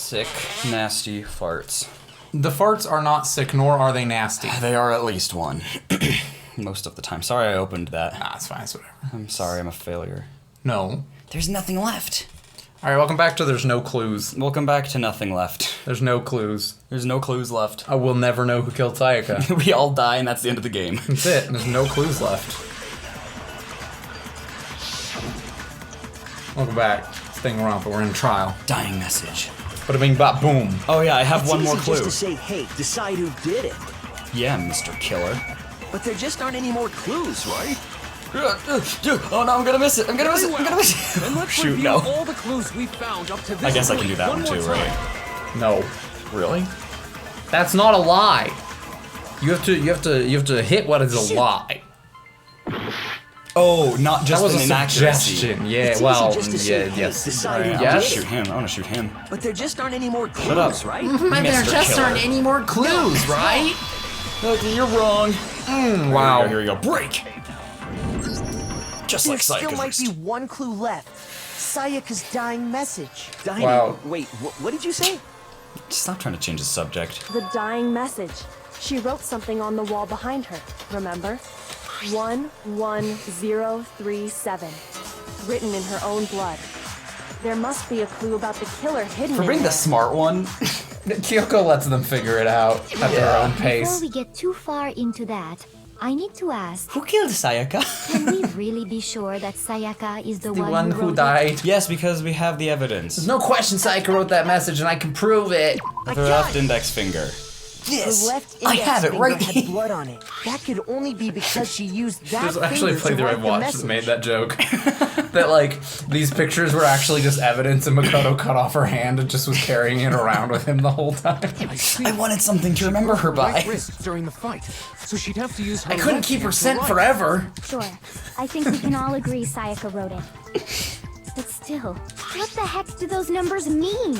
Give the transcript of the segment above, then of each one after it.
Sick, nasty farts. The farts are not sick, nor are they nasty. They are at least one. Most of the time. Sorry I opened that. Ah, it's fine, it's whatever. I'm sorry, I'm a failure. No. There's nothing left. Alright, welcome back to There's No Clues. Welcome back to nothing left. There's no clues. There's no clues left. I will never know who killed Sayaka. We all die and that's the end of the game. That's it, there's no clues left. Welcome back. It's Danganronpa, we're in trial. Dying message. Bada bing bop boom. Oh yeah, I have one more It's clue. easy just to say, hey, decide who did it. Yeah, Mr. Killer. But there just aren't any more clues, right? Oh no, I'm gonna miss it. I'm gonna miss it. I'm gonna miss it. Then let's Shoot, review no. all the clues we found up to this I guess I point can do that one more too, time. right? No. Really? That's not a lie. You have to hit what is a lie. Oh, not just That was an a inaccuracy. suggestion. Yeah, It's easy well, just to say, yeah, hey, yes. decide who I did wanna Yes. it. shoot him. I wanna shoot him. But there just aren't any more clues, up. right? But there Mr. just Killer. aren't any more clues, right? No, you're wrong. Wow. Here we go. Break. Just There like still might Sayaka's. be one clue left. Sayaka's dying message. Dying. Wow. Wait, what did you say? Stop trying to change the subject. The dying message. She wrote something on the wall behind her, remember? 11037. Written in her own blood. There must be a clue about the killer hidden For in being there. the smart one. Kyoko lets them figure it out at their own Before pace. we get too far into that, I need to ask, Who killed Sayaka? can we really be sure that Sayaka is the, The one who wrote died. Yes, because we have the evidence. There's no question Sayaka wrote that message, and I can prove it. The left index finger. The left I index have it finger right had here. blood on it. That could only be because she used that There's actually a finger to playthrough write I the watched that message. made that joke. That, like, these pictures were actually just evidence, and Makoto cut off her hand and just was carrying it around with him the whole time. I wanted something to remember her by. Right wrist during the fight, so she'd have to use her I couldn't left keep her hand to scent write. forever. Sure. I think we can all agree Sayaka wrote it. But still, what the heck do those numbers mean?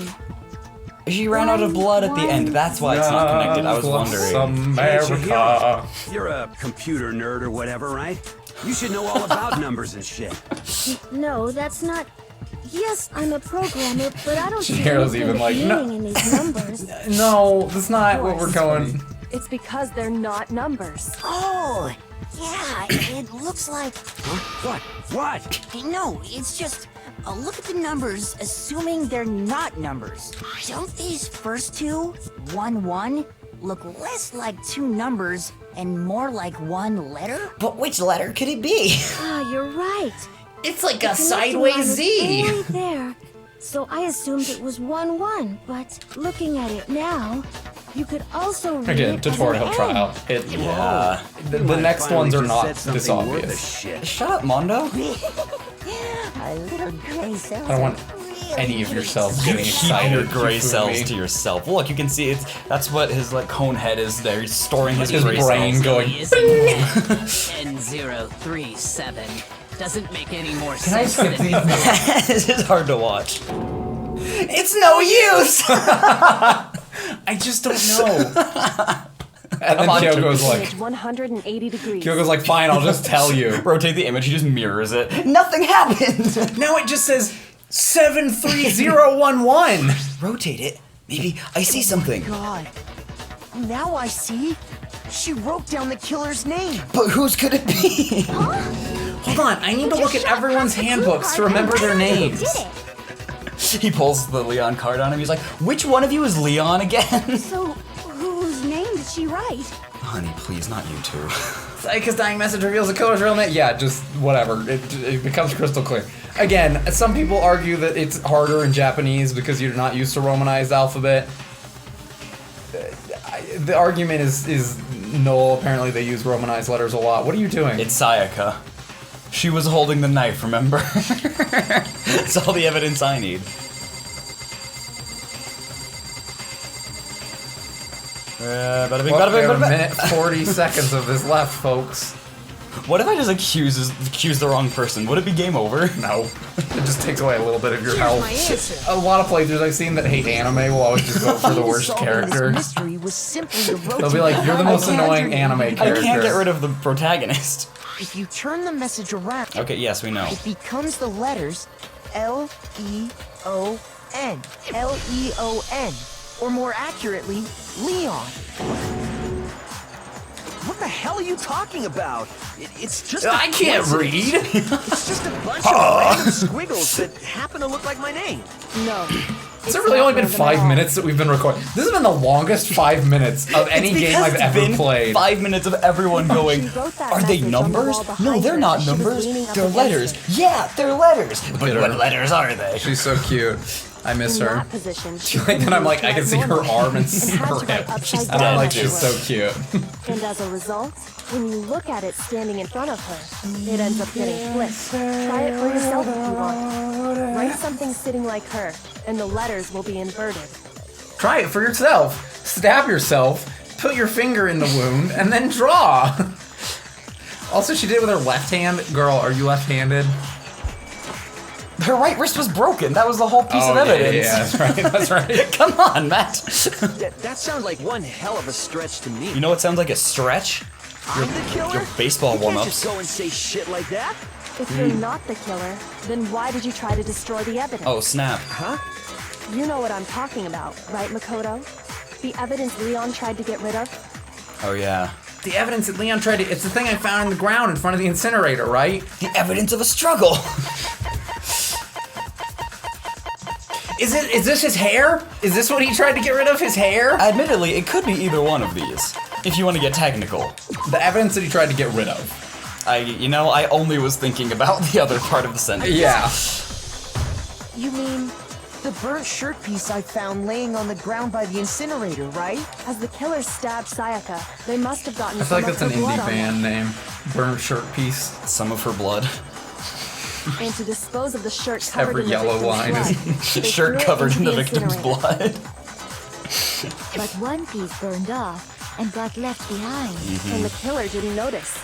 She ran out of blood at the end. That's why it's not connected. I was wondering. America. You're a computer nerd or whatever, right? You should know all about numbers and shit. No, that's not... Yes, I'm a programmer, but I don't see Shigeru's anything even of like, no. meaning in these numbers. No, that's not what we're going. It's because they're not numbers. Oh, yeah, it looks like... What? What? No, it's just... look at the numbers, assuming they're not numbers. Don't these first two, 1-1, look less like two numbers and more like one letter? But which letter could it be? Ah, you're right. It's like a Connecting sideways line is Z. right there. So I assumed it was 1-1, but looking at it now, you could also read Again, it as an tutorial N. trial. Yeah. The You might next finally ones are just not said something this worth a obvious. shit. Shut up, Mondo. A little gray cell. I don't want any of yourselves getting Keep excited. your gray Kifumi. cells to yourself. Look, you can see it's that's what his like cone head is there. He's storing his His gray brain cells. going. N037 doesn't make any more Can I sense skip than these? This is hard to watch. It's no use. I just don't know. And then on, Kyoko's Image like, 180 degrees. Kyoko's like, fine, I'll just tell you. Rotate the image. He just mirrors it. Nothing happened. Now it just says 73011. Rotate it. Maybe I see something. God. Now I see. She wrote down the killer's name. But whose could it be? Hold on, I need to look at everyone's handbooks to remember their names. He pulls the Leon card on him. He's like, "Which one of you is Leon again?" So, whose name did she write? Honey, please, not you two. Sayaka's dying message reveals the killer's real name. Yeah, just whatever. It becomes crystal clear. Again, some people argue that it's harder in Japanese because you're not used to Romanized alphabet. The argument is null. Apparently, they use Romanized letters a lot. What are you doing? It's Sayaka. She was holding the knife, remember? That's all the evidence I need. Bada bing, Well, bada bing, we have bada a bing. minute 40 seconds of this left, folks. What if I just accuse the wrong person? Would it be game over? No. It just takes away a little bit of your Here's health. my answer. A lot of playthroughs I've seen that hate anime will always just go for the worst Solving character. This mystery was simply to rotate They'll be like, you're the most annoying anime character. I can't get rid of the protagonist. If you turn the message around, Okay, yes, we know. it becomes the letters L-E-O-N. N. Leon. Or more accurately, Leon. What the hell are you talking about? It's just I can't read. It's just a bunch of random squiggles that happen to look like my name. No. It's really only been 5 minutes that we've been recording. This has been the longest 5 minutes of any game I've ever played. 5 minutes of everyone going, are they numbers? No, they're not numbers. They're letters. Yeah, they're letters. But what letters are they? She's so cute. I miss her. And I'm like, I can see her arm and her hip. And I'm like, she's so cute. And as a result, when you look at it standing in front of her, it ends up getting flipped. Try it for yourself if you want. Write something sitting like her, and the letters will be inverted. Try it for yourself. Stab yourself, put your finger in the wound, and then draw. Also, she did it with her left hand. Girl, are you left-handed? Her right wrist was broken. That was the whole piece of evidence. Yeah, that's right. That's right. Come on, Matt. That sounds like one hell of a stretch to me. You know what sounds like a stretch? I'm the killer? Your baseball You can't warm-ups. just go and say shit like that. If you're not the killer, then why did you try to destroy the evidence? Oh, snap. Huh? You know what I'm talking about, right, Makoto? The evidence Leon tried to get rid of? Oh, yeah. The evidence that Leon tried to... It's the thing I found in the ground in front of the incinerator, right? The evidence of a struggle. Is this his hair? Is this what he tried to get rid of, his hair? Admittedly, it could be either one of these, if you want to get technical. The evidence that he tried to get rid of. I only was thinking about the other part of the sentence. Yeah. You mean the burnt shirt piece I found laying on the ground by the incinerator, right? As the killer stabbed Sayaka, they must have gotten I feel like some that's of an her blood indie on band name. Burnt shirt piece. Some of her blood. them. And to dispose of the shirt covered Every in the yellow victim's line blood, is they Shirt threw it covered in into the victim's incinerator. blood. But one piece burned off and got left behind. And the killer didn't notice.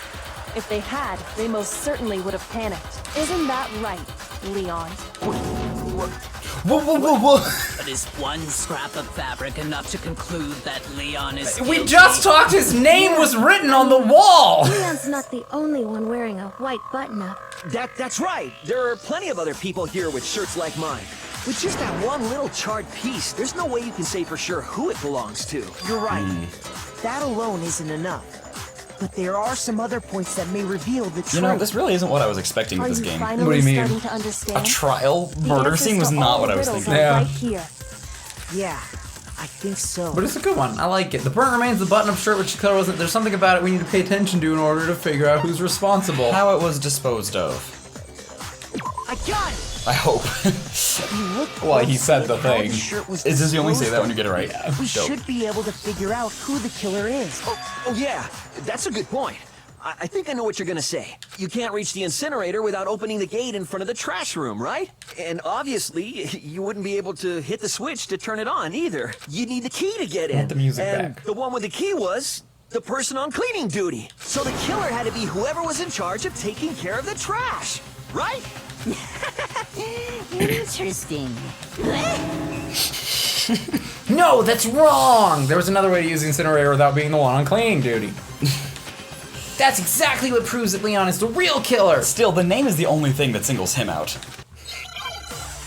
If they had, they most certainly would have panicked. Isn't that right, Leon? Whoa, whoa, whoa, whoa. But is one scrap of fabric enough to conclude that Leon is We guilty? just talked, his name was written on the wall! Leon's not the only one wearing a white button-up. That's right. There are plenty of other people here with shirts like mine. With just that one little charred piece, there's no way you can say for sure who it belongs to. You're right. That alone isn't enough. But there are some other points that may reveal the truth. You know, this really isn't what I was expecting Are with you this game. finally What do you mean? starting to understand? A trial The murder answers scene was to not all what the I was riddles thinking. are Yeah. right here. Yeah, I think so. But it's a good one. I like it. The burnt remains the button-up shirt, which the killer wasn't. There's something about it we need to pay attention to in order to figure out who's responsible. How it was disposed of. I got it! I hope. Well, he said the How thing. shirt was Is this you only say disposed that when of. you get it right? We Dope. should be able to figure out who the killer is. Oh yeah, that's a good point. I think I know what you're gonna say. You can't reach the incinerator without opening the gate in front of the trash room, right? And obviously, you wouldn't be able to hit the switch to turn it on either. You'd need the key to get in. Want the music and back. the one with the key was the person on cleaning duty. So the killer had to be whoever was in charge of taking care of the trash, right? Interesting. No, that's wrong! There was another way to use the incinerator without being the one on cleaning duty. That's exactly what proves that Leon is the real killer! Still, the name is the only thing that singles him out.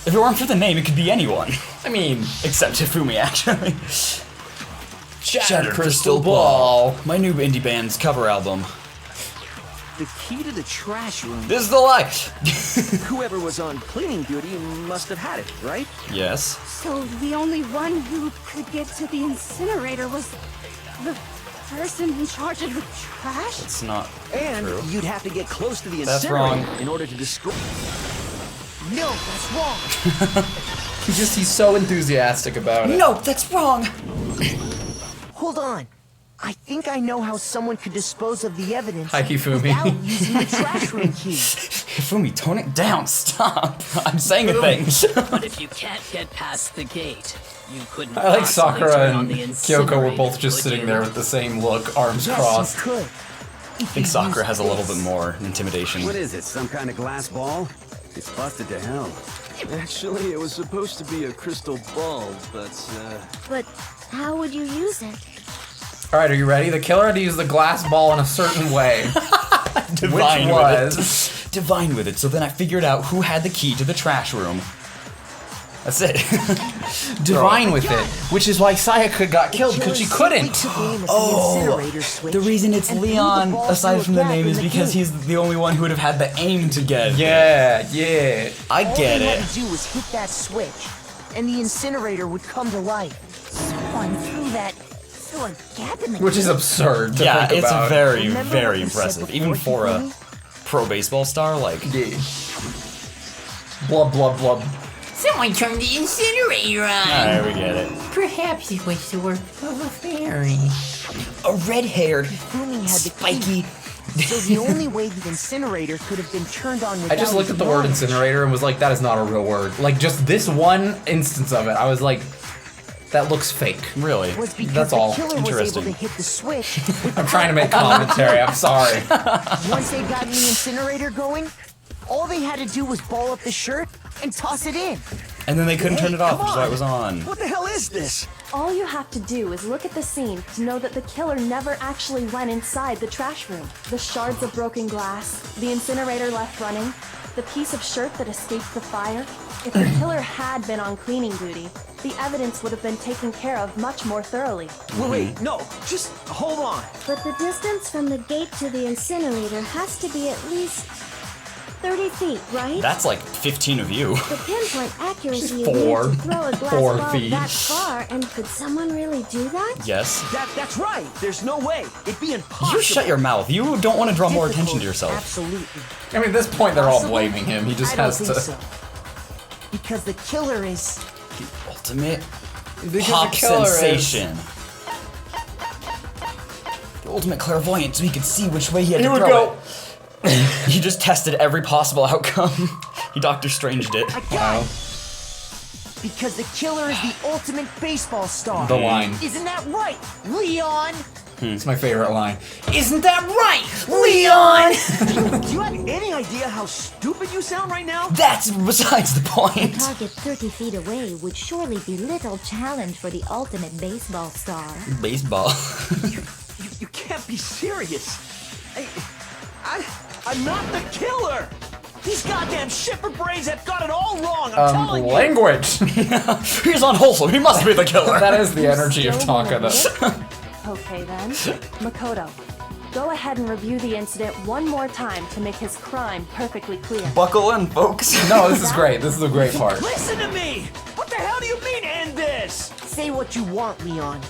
If it weren't for the name, it could be anyone. I mean, Except Hifumi, actually. Shattered Crystal Ball. My new indie band's cover album. The key to the trash room. This is the lie! Whoever was on cleaning duty must have had it, right? Yes. So the only one who could get to the incinerator was the person in charge of the trash? It's not And true. you'd have to get close to the That's incinerator wrong. in order to destroy. No, that's wrong. He's so enthusiastic about it. No, that's wrong! Hold on. I think I know how someone could dispose of the evidence Hi, Hifumi. without using the trash room key. Hifumi, tone it down, stop! I'm saying a thing. But if you can't get past the gate, you couldn't I like possibly Sakura turn on and the Kyoko were both incinerator, just could sitting you? there with the same look, arms Yes, crossed. you could. I think Sakura has a little bit more intimidation. What is it, some kind of glass ball? It's busted to hell. Actually, it was supposed to be a crystal ball, but, But how would you use it? Alright, are you ready? The killer had to use the glass ball in a certain way. Divine Which with was... it. Divine with it. So then I figured out who had the key to the trash room. That's it. divine with it, which is why Sayaka got killed because she couldn't. Oh, the reason it's Leon, aside from the name, is because he's the only one who would have had the aim to get it. Yeah. I get All it. he had to do was hit that switch, and the incinerator would come to life. Someone threw a gap in the Which is absurd to Yeah, think it's about. very, Remember very what you said impressive. Even before, for a Tiffany? pro baseball star, like. Blub, blub, blub. Someone turned the incinerator on. Alright, we get it. Perhaps it was the work of a fairy. A red-haired, Fumi had the spiky. So the only way the incinerator could have been turned on without I just looked at the word knowledge incinerator and was like, that is not a real word. Like, just this one instance of it, I was like, that looks fake. Really? was because That's all. the killer was able Interesting. to hit the switch. I'm trying to make commentary, I'm sorry. Once they got the incinerator going, all they had to do was ball up the shirt and toss it in. And then they couldn't turn it off, come which is why it on. was on. What the hell is this? All you have to do is look at the scene to know that the killer never actually went inside the trash room. The shards of broken glass, the incinerator left running, the piece of shirt that escaped the fire. If the killer had been on cleaning duty, the evidence would have been taken care of much more thoroughly. Wait, no, just hold on. But the distance from the gate to the incinerator has to be at least 30 feet, right? That's like 15 of you. The pinpoint accuracy Four. you need to throw a glass 4 ball feet. that far, and could someone really do that? Yes. That's right. There's no way. It'd be impossible. You shut your mouth. You don't want to draw more attention to Difficult, yourself. Absolutely. I mean, at this point, they're all Possible? blaming him. He just I don't has think to. so. Because the killer is... Ultimate Because pop the killer is- sensation. The ultimate clairvoyant, so he could see which way he had He to would throw go. it. He just tested every possible outcome. He Dr. Stranged it. I got it. Because the killer is the ultimate baseball star. The line. Isn't that right, Leon? It's my favorite line. Isn't that right, Leon? Do you have any idea how stupid you sound right now? That's besides the point. Target 30 feet away would surely be little challenge for the ultimate baseball star. Baseball. You can't be serious. I'm not the killer. These goddamn shipper brains have got it all wrong. I'm telling you. Language. He's unwholesome. He must be the killer. That is the energy of Still Tonka. believe it? Okay then. Makoto, go ahead and review the incident one more time to make his crime perfectly clear. Buckle in, folks. No, this is great. This is the great part. Listen to me. What the hell do you mean end this? Say what you want, Leon.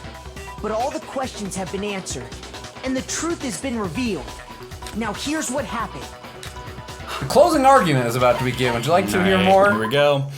But all the questions have been answered. And the truth has been revealed. Now here's what happened. The closing argument is about to begin. Would you like to hear Alright, more? Here we go.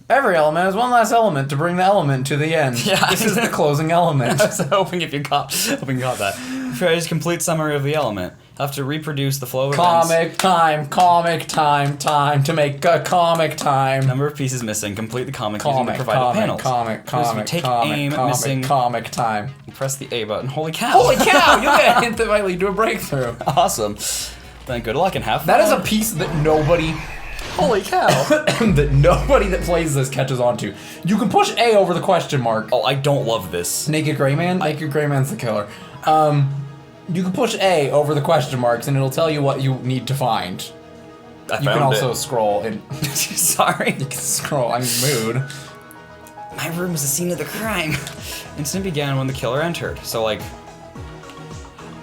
Every element is one last element to bring the element to the end. Yeah. This is the closing element. I was hoping you caught that. Phrase complete summary of the element. Have to reproduce the flow of events. Comic time to make a comic time. Number of pieces missing. Complete the comic using the provided panels. First, you take aim at missing. comic time. Press the A button. Holy cow! Holy cow! You get a hint that might lead to a breakthrough. Awesome. Then good luck and have fun. That is a piece that nobody. Holy cow! that nobody that plays this catches on to. You can push A over the question mark. Oh, I don't love this. Naked Gray Man? Naked Gray Man's the killer. You can push A over the question marks and it'll tell you what you need to find. I You can found also it. scroll and Sorry. you can scroll. I'm mood. My room is the scene of the crime. Incident began when the killer entered. So like.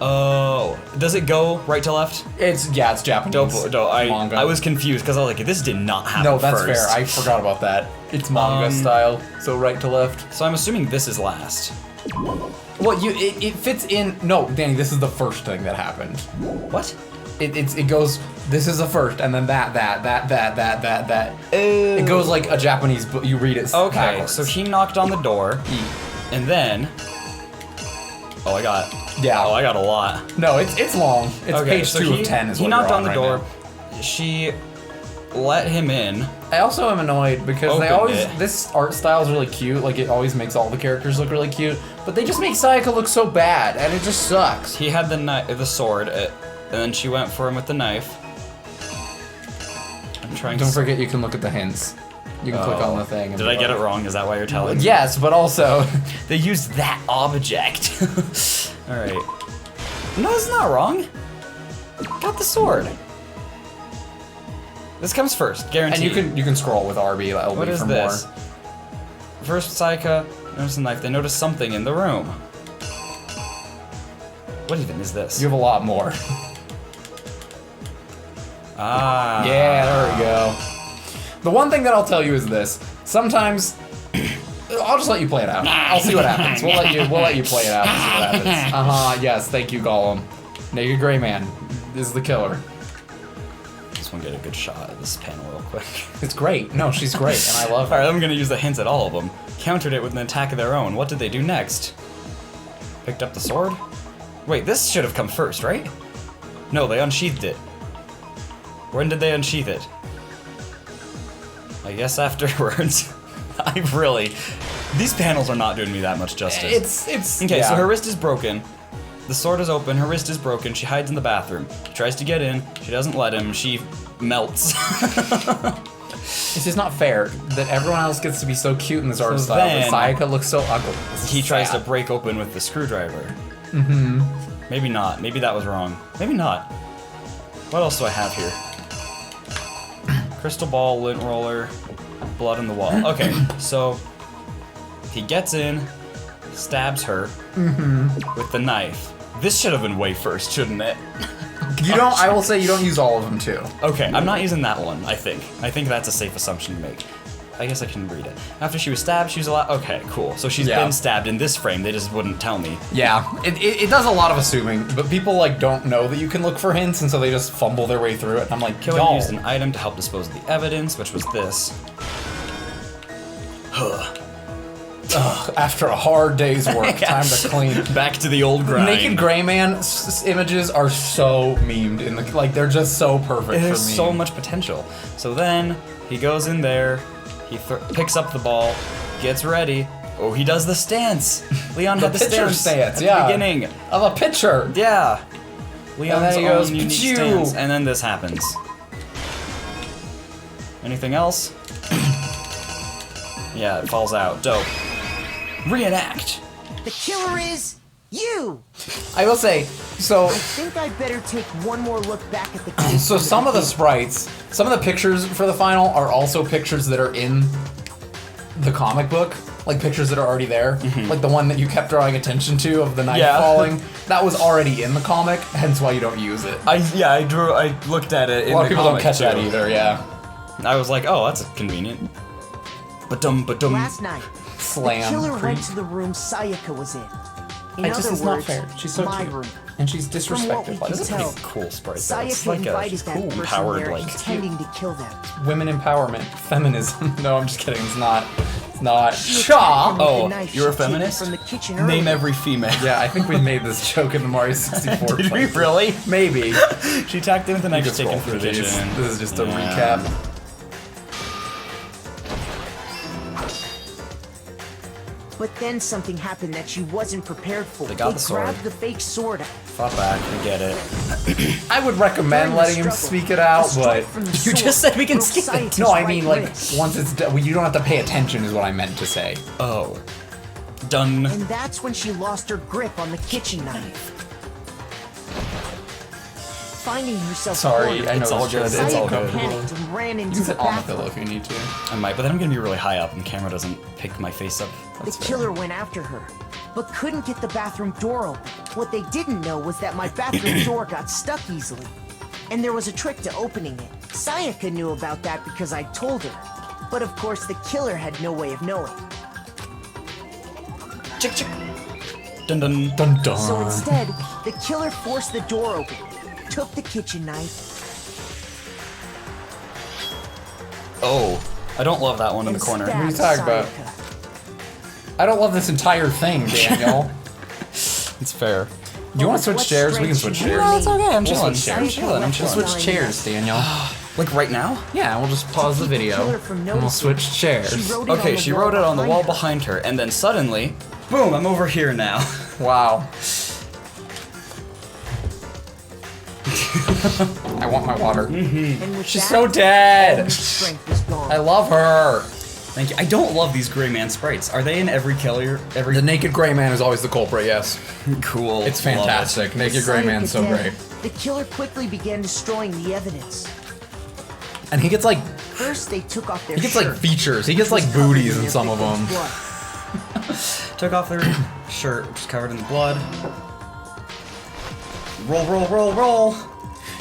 Oh, does it go right to left? It's Japanese. Manga. I was confused because I was like, this did not happen No, that's first. fair. I forgot about that. It's manga style, so right to left. So I'm assuming this is last. Well, it fits in. No, Danny, this is the first thing that happened. What? It goes. This is the first, and then that. It goes like a Japanese book. You read it. Okay, backwards. so he knocked on the door, and then. Oh, I got. Yeah. Oh, I got a lot. No, it's long. It's Okay, page so 2 he, of 10 is he what knocked you're on the right door. now. She let him in. I also am annoyed because they Opened always it. this art style is really cute. Like it always makes all the characters look really cute, but they just make Sayaka look so bad, and it just sucks. He had the sword, and then she went for him with the knife. I'm trying. Don't forget, you can look at the hints. You can click on the thing. And Did I get it wrong? Is that why you're telling me? Yes, but also they used that object. All right. No, it's not wrong. Got the sword. This comes first, guaranteed. And you can scroll with RB. That'll What be is for this? more. First, Sayaka notices the knife. They notice something in the room. What even is this? You have a lot more. Ah. Yeah, there we go. The one thing that I'll tell you is this. Sometimes I'll just let you play it out. I'll see what happens. We'll let you play it out and see what happens. Uh-huh, yes, thank you, Gollum. Naked Gray Man is the killer. Just want to get a good shot at this panel real quick. It's great. No, she's great, and I love her. Alright, I'm gonna use the hints at all of them. Countered it with an attack of their own. What did they do next? Picked up the sword? Wait, this should have come first, right? No, they unsheathed it. When did they unsheath it? I guess afterwards. These panels are not doing me that much justice. It's okay, yeah. so her wrist is broken. The sword is open, her wrist is broken, she hides in the bathroom. He tries to get in, she doesn't let him, she melts. It's just not fair that everyone else gets to be so cute in this art style, then but Sayaka looks so ugly. He tries to break open with the screwdriver. Mm-hmm. Maybe not, maybe that was wrong. Maybe not. What else do I have here? Crystal ball, lint roller, blood on the wall. Okay, so he gets in, stabs her with the knife. This should have been way first, shouldn't it? I will say you don't use all of them too. Okay, I'm not using that one, I think. I think that's a safe assumption to make. I guess I can read it. After she was stabbed, she was allowed. Okay, cool. So she's been stabbed in this frame, they just wouldn't tell me. Yeah, it does a lot of assuming, but people like don't know that you can look for hints, and so they just fumble their way through it. And I'm like, Killer y'all. used an item to help dispose of the evidence, which was this. Ugh, after a hard day's work, time to clean. Back to the old grind. Naked Gray Man images are so memed in the they're just so perfect. There's for so much potential. So then he goes in there, he picks up the ball, gets ready. Oh, he does the stance. Leon had the pitcher stance at yeah. the beginning of a pitcher. Yeah. Leon's then he own goes, unique "Pachoo." stance, and then this happens. Anything else? Yeah, it falls out. Dope. Reenact. The killer is you. I will say, so I think I'd better take one more look back at the case. so some of the sprites, some of the pictures for the final are also pictures that are in the comic book, like pictures that are already there. Like the one that you kept drawing attention to of the knife falling. That was already in the comic, hence why you don't use it. I looked at it. A lot of people don't catch that either. Yeah. I was like, oh, that's convenient. Ba-dum. Last night, Slam. the killer Creep. went to the room Sayaka was in. In It just other is not words, fair. She's so my cute. room. And she's From what we disrespected. can Like, tell, Cool sprite. though. It's Sayaka like a invited cool, that person empowered, there, like intending to kill them. women empowerment, feminism. No, I'm just kidding. It's not. It's not. She Shaw. attacked him with Oh, the knife you're a she'd taken feminist? From the kitchen name earlier. every female. Yeah, I think we made this joke in the Mario 64. Did we playthrough. really? Maybe. She attacked him with a knife Just taken roll from the through these. kitchen. This is just a Yeah. recap. But then something happened that she wasn't prepared for. They got the sword. grabbed the fake sword out. Fought back. I get it. I would recommend During the letting him struggle, speak it out, a strike but from the You sword just said we can broke skip it. Sayaka's no, I right mean like wrist. once it's done, you don't have to pay attention, is what I meant to say. Oh. Done. And that's when she lost her grip on the kitchen knife. Finding herself Sorry, cornered, I know It's all it's good, just- it's all Sayaka good. panicked and ran into Use the it on the bathroom. pillow if you need to. I might, but then I'm gonna be really high up and the camera doesn't pick my face up. The killer went after her, but couldn't get the bathroom door open. What they didn't know was that my bathroom door got stuck easily, and there was a trick to opening it. Sayaka knew about that because I told her, but of course the killer had no way of knowing. Chick chick. Dun dun. Dun dun. So instead, the killer forced the door open, took the kitchen knife, Oh, I don't love that one in and the corner. What are you stabbed talking about? Sayaka. I don't love this entire thing, Daniel. It's fair. Do you want to switch What chairs? We can strength switch she chairs. had No, it's okay. I'm We'll chilling. switch I'm chairs. chilling. I'm We'll chilling. switch chairs, Daniel. Like right now? Yeah, we'll just pause the keep the video killer from and we'll noticing, switch chairs. She wrote it on Okay, the she wall wrote it on the wall behind her. behind her, and then suddenly, boom! I'm over here now. Wow. I want my water. And with She's that, so all dead. his strength was gone. I love her. Thank you. I don't love these gray man sprites. Are they in every killer? Every The naked gray man is always the culprit, yes. cool. It's Love it. fantastic. Naked gray man's so Sayaka great. dead, the killer quickly began destroying the evidence. And he gets like First, they took off their he gets like shirt. features. He gets like booties in some of them. Took off their shirt, which is covered in blood. Roll, roll, roll, roll.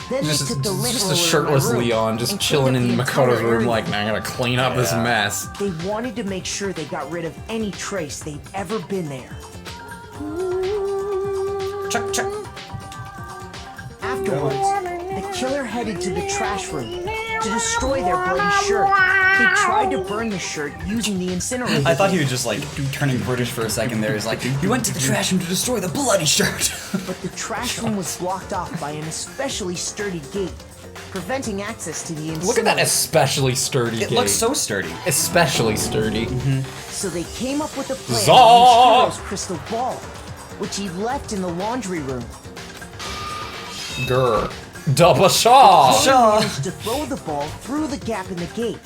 Then they took the lint Just roller a in my shirtless room Leon just and chilling cleaned in up the Makoto's entire room area. like, man, I gotta clean up this mess. They wanted to make sure they got rid of any trace they'd ever been there. Chuck, chuck. Afterwards, the killer headed to the trash room to destroy their bloody shirt. They tried to burn the shirt using the incinerator. I thought he was just like turning British for a second there. He's like, you went to the trash room to destroy the bloody shirt. But the trash room was blocked off by an especially sturdy gate, preventing access to the incinerator. Look at that especially sturdy It gate. looks so sturdy. Especially sturdy. So they came up with a plan Zah! to use Hero's crystal ball, which he left in the laundry room. Grr. Double shaw! He managed to throw the ball through the gap in the gate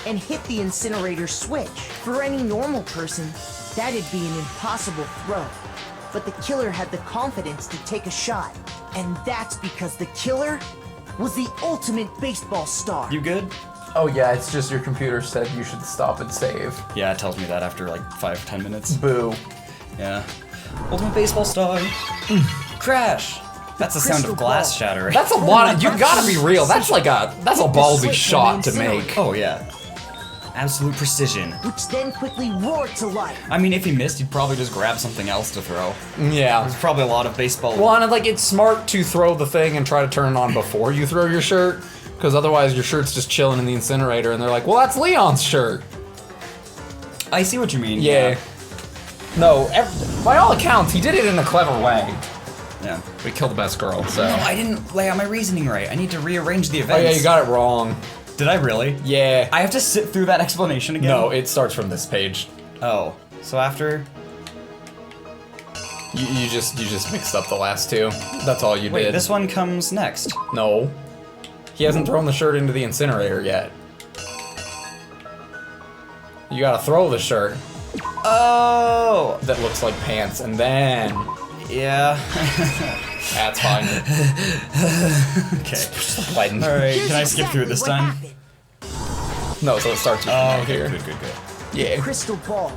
and hit the incinerator switch. For any normal person, that'd be an impossible throw. But the killer had the confidence to take a shot. And that's because the killer was the ultimate baseball star. You good? Oh yeah, it's just your computer said you should stop and save. Yeah, it tells me that after like 5-10 minutes. Boo. Yeah. Ultimate baseball star. Crash. That's the sound of glass shattering. That's a lot of, you gotta be real. That's like that's a ballsy shot to make. Oh yeah. Absolute precision. Which then quickly roared to life. I mean, if he missed, he'd probably just grab something else to throw. Yeah. There's probably a lot of baseball. Well, and like it's smart to throw the thing and try to turn it on before you throw your shirt, because otherwise your shirt's just chilling in the incinerator, and they're like, "Well, that's Leon's shirt." I see what you mean. Yeah. No, by all accounts, he did it in a clever way. Yeah. We killed the best girl, so. No, I didn't lay out my reasoning right. I need to rearrange the Oh events. yeah, you got it wrong. Did I really? Yeah. I have to sit through that explanation again? No, it starts from this page. Oh. So after... You just mixed up the last two. That's all you Wait, did. this one comes next. No. He hasn't thrown the shirt into the incinerator yet. You gotta throw the shirt. Oh! That looks like pants, and then... Yeah. That's fine. Okay. Alright, can I skip through it this time? No, so it starts with okay, here. good. Yeah. Crystal ball,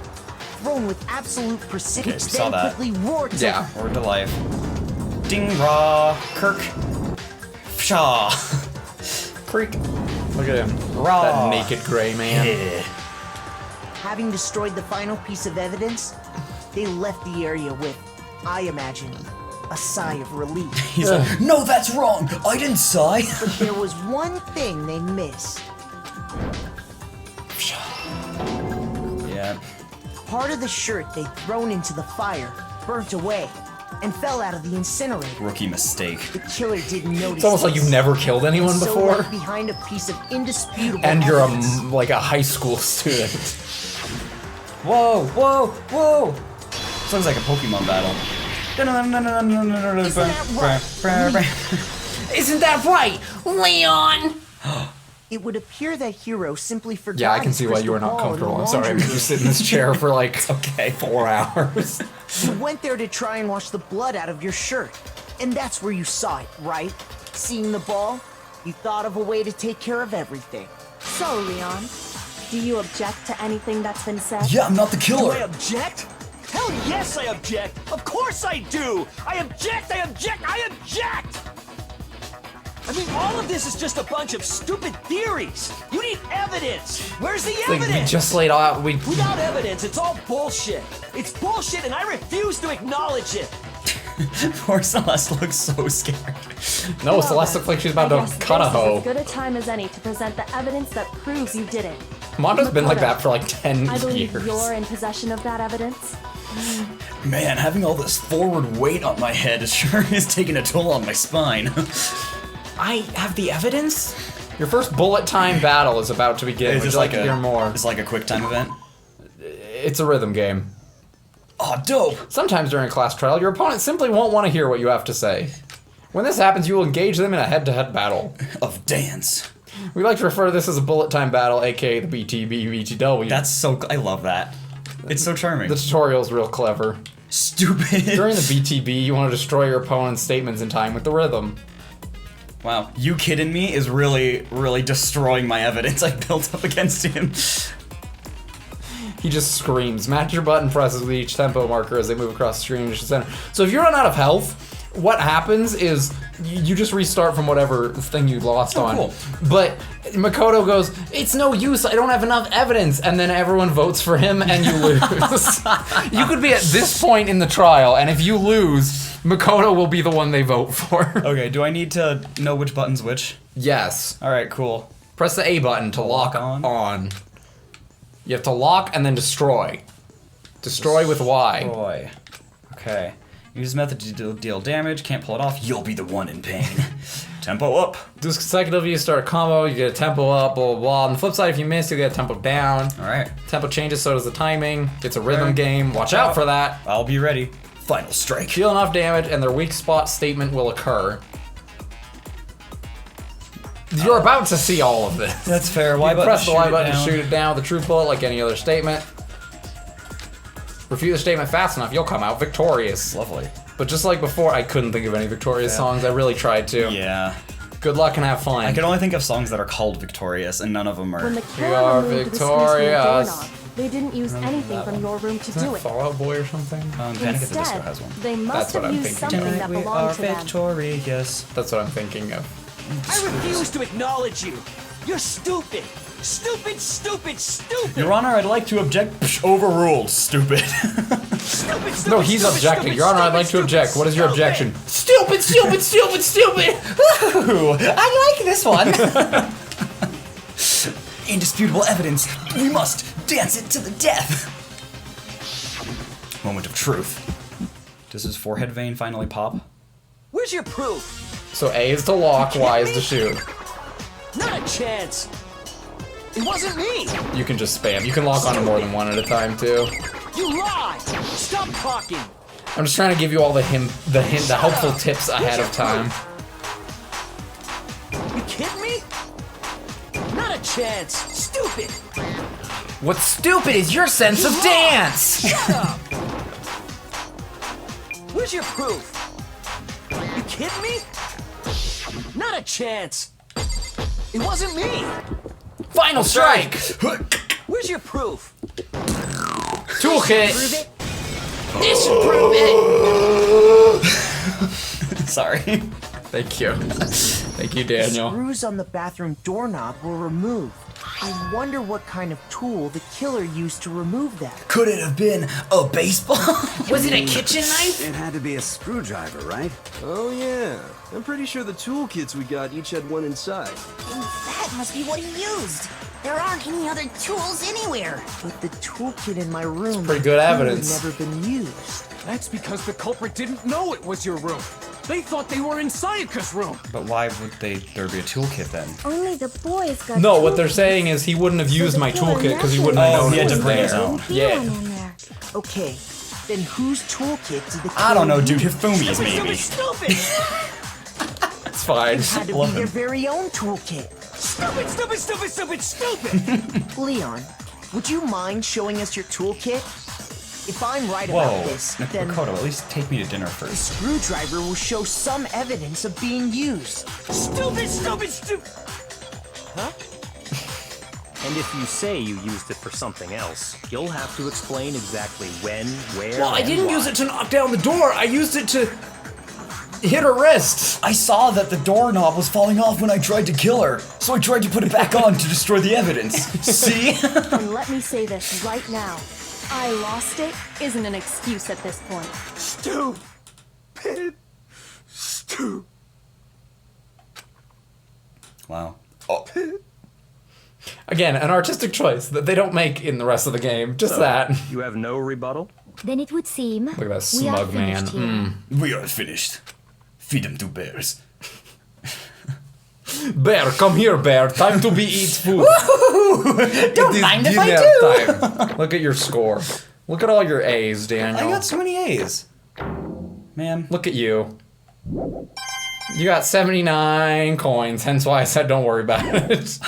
thrown with absolute precision, Okay, we saw then that. quickly roared to Yeah. Word to life. Ding, raw, Kirk. Shaw. Creek. Look at him. Raw. That naked gray man. Yeah. Having destroyed the final piece of evidence, they left the area with, I imagine, a sigh of relief. He's like, no, that's wrong. I didn't sigh. But there was one thing they missed. Yeah. Part of the shirt they'd thrown into the fire burnt away and fell out of the incinerator. Rookie mistake. The killer didn't notice. It's almost like you've never killed anyone so before. left behind a piece of indisputable And you're evidence. like a high school student. Whoa, whoa, whoa! Sounds like a Pokemon battle. Isn't that right, Leon? It would appear that Hero simply forgot. Yeah, I can his see why you were not crystal ball comfortable. in the I'm sorry, I laundry made you sit in this chair for like 4 hours. You went there to try and wash the blood out of your shirt. And that's where you saw it, right? Seeing the ball, you thought of a way to take care of everything. So, Leon, do you object to anything that's been said? Yeah, I'm not the Do I killer. object? Hell yes, I object! Of course I do! I object! I object! I object! I mean, all of this is just a bunch of stupid theories. You need evidence. Where's the Like, evidence? we just laid out. Without evidence, it's all bullshit. It's bullshit, and I refuse to acknowledge it. Poor Celeste looks so scared. No, Celeste looks like she's about to cut a This is hoe. as good a time as any to present the evidence that proves you did it. Mondo's been like Makoto, that for like 10 I believe years. you're in possession of that evidence. Man, having all this forward weight on my head sure is taking a toll on my spine. I have the evidence? Your first bullet time battle is about to begin. Would you like to hear more? It's like a quick time event? It's a rhythm game. Oh, dope! Sometimes during a class trial, your opponent simply won't want to hear what you have to say. When this happens, you will engage them in a head-to-head battle. Of dance. We like to refer to this as a bullet time battle, aka the BTB, BTW. That's so... I love that. It's so charming. The tutorial's real clever. Stupid. During the BTB, you want to destroy your opponent's statements in time with the rhythm. Wow, you kidding me is really, really destroying my evidence I built up against him. He just screams. Match your button presses with each tempo marker as they move across the screen to the center. So if you run out of health, what happens is you just restart from whatever thing you lost on. Cool. But Makoto goes, it's no use, I don't have enough evidence, and then everyone votes for him and you lose. You could be at this point in the trial, and if you lose, Makoto will be the one they vote for. Okay, do I need to know which button's which? Yes. Alright, cool. Press the A button to lock on. You have to lock and then destroy. Destroy with Y. Destroy. Okay. Use method to deal damage, can't pull it off, you'll be the one in pain. Tempo up. Do this consecutively, you start a combo, you get a tempo up, blah, blah, blah. On the flip side, if you miss, you get a tempo down. Alright. Tempo changes, so does the timing. It's a rhythm game. Watch out for that. I'll be ready. Final strike. Deal enough damage, and their weak spot statement will occur. You're about to see all of this. That's fair. Y button press the Y button to down. shoot it down with the true bullet like any other statement. Refute the statement fast enough, you'll come out victorious. Lovely. But just like before, I couldn't think of any victorious songs. I really tried to. Yeah. Good luck and have fun. I can only think of songs that are called Victorious, and none of them are. When the We are killer removed the Squeeze Room victorious. doorknob, they didn't use anything from your room to Isn't do that it. Fallout Boy or something? Panic at the Disco Instead, has one. they must That's what have I'm used thinking. something that We are belonged to them. victorious. That's what I'm thinking of. I refuse to acknowledge you. You're stupid. Stupid, stupid, stupid. Your Honor, I'd like to object. Psh, overruled. Stupid. Stupid, stupid, No, he's stupid, objecting. stupid, Your Honor, I'd like to stupid, object. What is your stupid. objection? Stupid, stupid, stupid, stupid! Ooh, I like this one. Indisputable evidence. We must dance it to the death. Moment of truth. Does his forehead vein finally pop? Where's your proof? So A is to lock, Y is to shoot. Not a chance. It wasn't me. You can just spam. You can lock onto more than one at a time too. You lied. Stop talking. I'm just trying to give you all the helpful tips ahead of time. You kidding me? Not a chance. Stupid. What's stupid is your sense of dance! Shut up. Where's your proof? You kidding me? Not a chance. It wasn't me. Final strike! Where's your proof? Toolkit! Prove it. This should prove it! Sorry. Thank you. Thank you, The Daniel. screws on the bathroom doorknob were removed. I wonder what kind of tool the killer used to remove that. Could it have been a baseball? Was it a kitchen knife? It had to be a screwdriver, right? Oh yeah. I'm pretty sure the toolkits we got each had one inside. And that must be what he used. There aren't any other tools anywhere. But the toolkit in my room Pretty good had clearly evidence. never been used. That's because the culprit didn't know it was your room. They thought they were in Sayaka's room. But why would there be a toolkit then? Only the boys got No, what they're toolkits. saying is he wouldn't have used my toolkit because he wouldn't have Oh, known he it had to was bring there. his own. Yeah. In there. Okay, then whose toolkit did the killer I don't know, dude. use? Hifumi's Stupid, maybe. stupid, It's fine. It had to Love be their him. very own toolkit. stupid, stupid, stupid, stupid, stupid. Leon, would you mind showing us your toolkit? If I'm right Whoa. about this, then Makoto, at least take me to dinner the first. screwdriver will show some evidence of being used. Stupid, stupid, stupid. And if you say you used it for something else, you'll have to explain exactly when, where, Well, I and didn't why. use it to knock down the door. I used it to hit her wrist. I saw that the doorknob was falling off when I tried to kill her, so I tried to put it back on to destroy the evidence. See? And let me say this right now. I lost it isn't an excuse at this point. Stupid. Wow. Oh. Again, an artistic choice that they don't make in the rest of the game. Just that. You have no rebuttal? Then it would seem Look at that we are smug man. finished here. We are finished. Feed them to bears. Bear, come here, bear. Time to be eat food. Don't It is mind if I dinner do. time. Look at your score. Look at all your A's, Daniel. I got so many A's. Man. Look at you. You got 79 coins, hence why I said don't worry about it.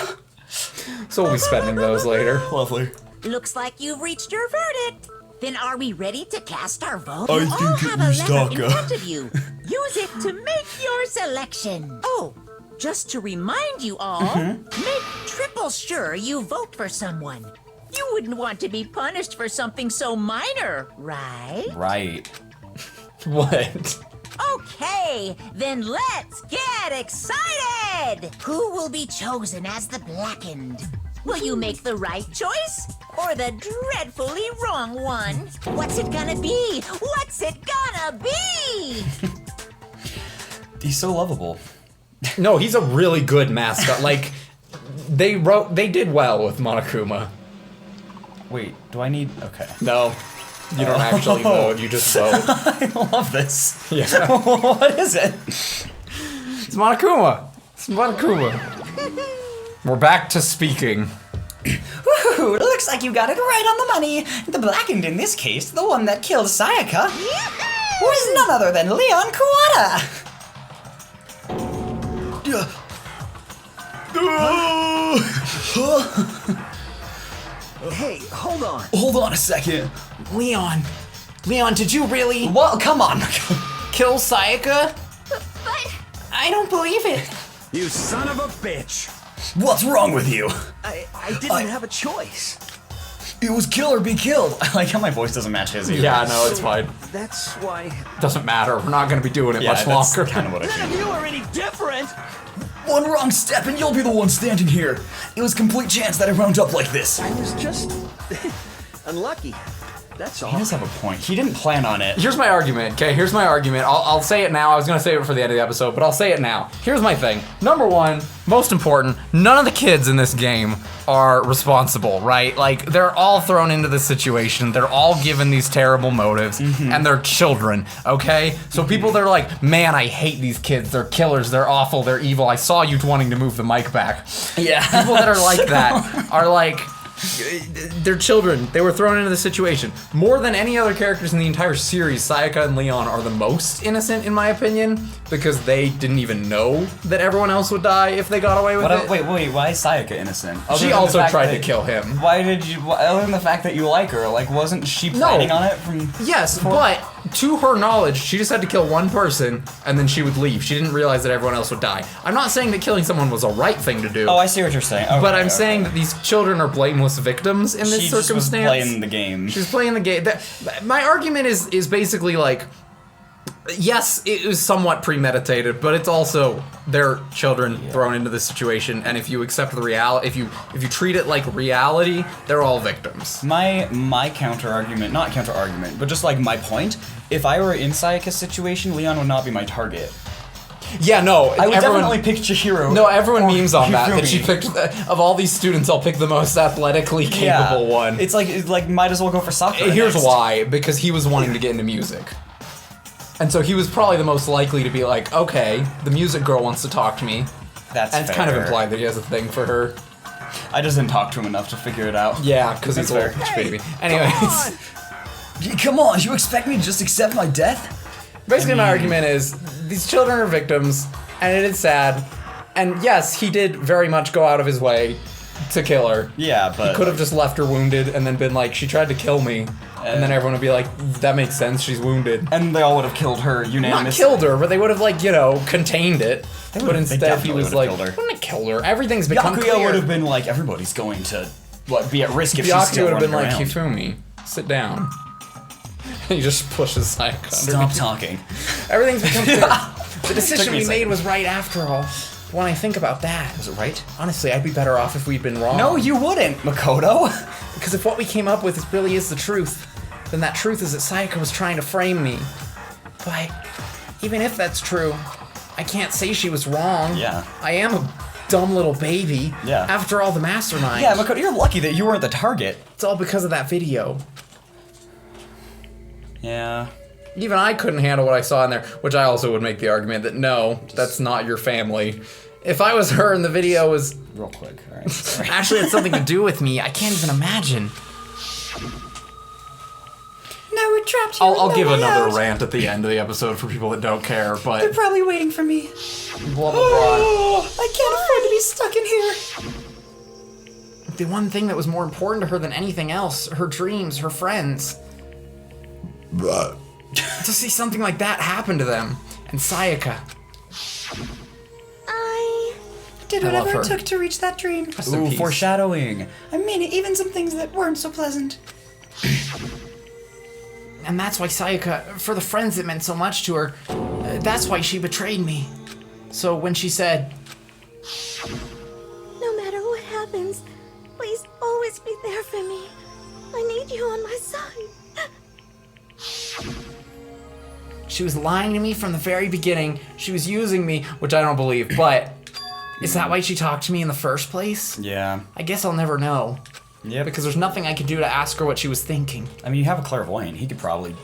So we'll be spending those later. Lovely. Looks like you've reached your verdict. Then are we ready to cast our vote? I You all think it have a was lever in Taka. front of you. Use it to make your selection. Oh, Just to remind you all, make triple sure you vote for someone. You wouldn't want to be punished for something so minor, right? Right. What? Okay, then let's get excited! Who will be chosen as the Blackened? Will you make the right choice or the dreadfully wrong one? What's it gonna be? What's it gonna be? He's so lovable. No, he's a really good mascot. Like, they did well with Monokuma. Wait, do I need... Okay. No, you don't actually vote, you just vote. I love this. Yeah. What is it? It's Monokuma. It's Monokuma. We're back to speaking. Woohoo! Looks like you got it right on the money. The Blackened in this case, the one that killed Sayaka, was none other than Leon Kuwata. Hey, hold on. Hold on a second. Leon, did you really Well, come on. kill Sayaka? But I don't believe it. You son of a bitch! What's wrong with you? I didn't have a choice. It was kill or be killed. I like how my voice doesn't match his either. Yeah, no, it's fine. That's why... Doesn't matter. We're not going to be doing it much that's longer. kind of what I None feel. of you are any different! One wrong step and you'll be the one standing here. It was complete chance that I wound up like this. I was just... unlucky. That's all. He does have a point. He didn't plan on it. Here's my argument, okay? Here's my argument. I'll say it now. I was gonna save it for the end of the episode, but I'll say it now. Here's my thing. Number one, most important, none of the kids in this game are responsible, right? Like, they're all thrown into this situation. They're all given these terrible motives, and they're children, okay? So people that are like, man, I hate these kids. They're killers. They're awful. They're evil. I saw you wanting to move the mic back. Yeah. People that are like that are like... They're children. They were thrown into the situation. More than any other characters in the entire series, Sayaka and Leon are the most innocent, in my opinion, because they didn't even know that everyone else would die if they got away with it. Wait, why is Sayaka innocent? She also tried to kill him. Why did you, other than the fact that you like her, like, wasn't she planning on it from... Yes, but to her knowledge, she just had to kill one person, and then she would leave. She didn't realize that everyone else would die. I'm not saying that killing someone was a right thing to do. Oh, I see what you're saying. Okay, but I'm saying that these children are blameless victims in this she circumstance. Just was playing the game. She's playing the game. My argument is basically like, yes, it was somewhat premeditated, but it's also their children thrown into this situation, and if you accept the reality, if you treat it like reality, they're all victims. My counter argument, not counter argument, but just like my point, if I were in Sayaka's situation, Leon would not be my target. Yeah, no, I would definitely pick Chihiro. No, everyone memes on that Hifumi. she picked, of all these students, I'll pick the most athletically capable one. It's like might as well go for Sakura. Here's next. why, because he was wanting to get into music. And so he was probably the most likely to be like, okay, the music girl wants to talk to me. That's And it's kind of implied that he has a thing for her. I just didn't talk to him enough to figure it out. Yeah, because he's a little bitch baby. Anyways. Come on, you expect me to just accept my death? Basically, my argument is, these children are victims, and it is sad. And yes, he did very much go out of his way to kill her. Yeah, but... He could have just left her wounded and then been like, she tried to kill me. And then everyone would be like, that makes sense, she's wounded. And they all would have killed her unanimously. Not killed her, but they would have, like, you know, contained it. But instead he was like, wouldn't have killed her. Everything's become Byakuya clear. would have been like, everybody's going to be at risk if she's Byakuya still would have been running like, around. Hifumi, sit down. He just pushes Sayaka Stop underneath. talking. Everything's become clear. The decision Took me we a made second. was right after all. When I think about that. Was it right? Honestly, I'd be better off if we'd been wrong. No, you wouldn't, Makoto. Because if what we came up with really is the truth, then that truth is that Sayaka was trying to frame me. But even if that's true, I can't say she was wrong. Yeah. I am a dumb little baby. Yeah. After all, the mastermind. Yeah, Makoto, you're lucky that you weren't the target. It's all because of that video. Yeah. Even I couldn't handle what I saw in there, which I also would make the argument that no, that's not your family. If I was her and the video was... Real quick, alright. Sorry. actually had something to do with me, I can't even imagine. Now we're trapped here. I'll give another rant at the end of the episode for people that don't care, but... They're probably waiting for me. Blah, blah, blah. I can't afford to be stuck in here. The one thing that was more important to her than anything else, her dreams, her friends. To see something like that happen to them. And Sayaka. I did I love whatever it her. took to reach that dream. Rest in Ooh, peace. foreshadowing. I mean, even some things that weren't so pleasant. And that's why Sayaka, for the friends that meant so much to her, that's why she betrayed me. So when she said, No matter what happens, please always be there for me. I need you on my side. she was lying to me from the very beginning, she was using me, which I don't believe, but is that why she talked to me in the first place? Yeah. I guess I'll never know. Yeah. Because there's nothing I could do to ask her what she was thinking. I mean, you have a clairvoyant. He could probably.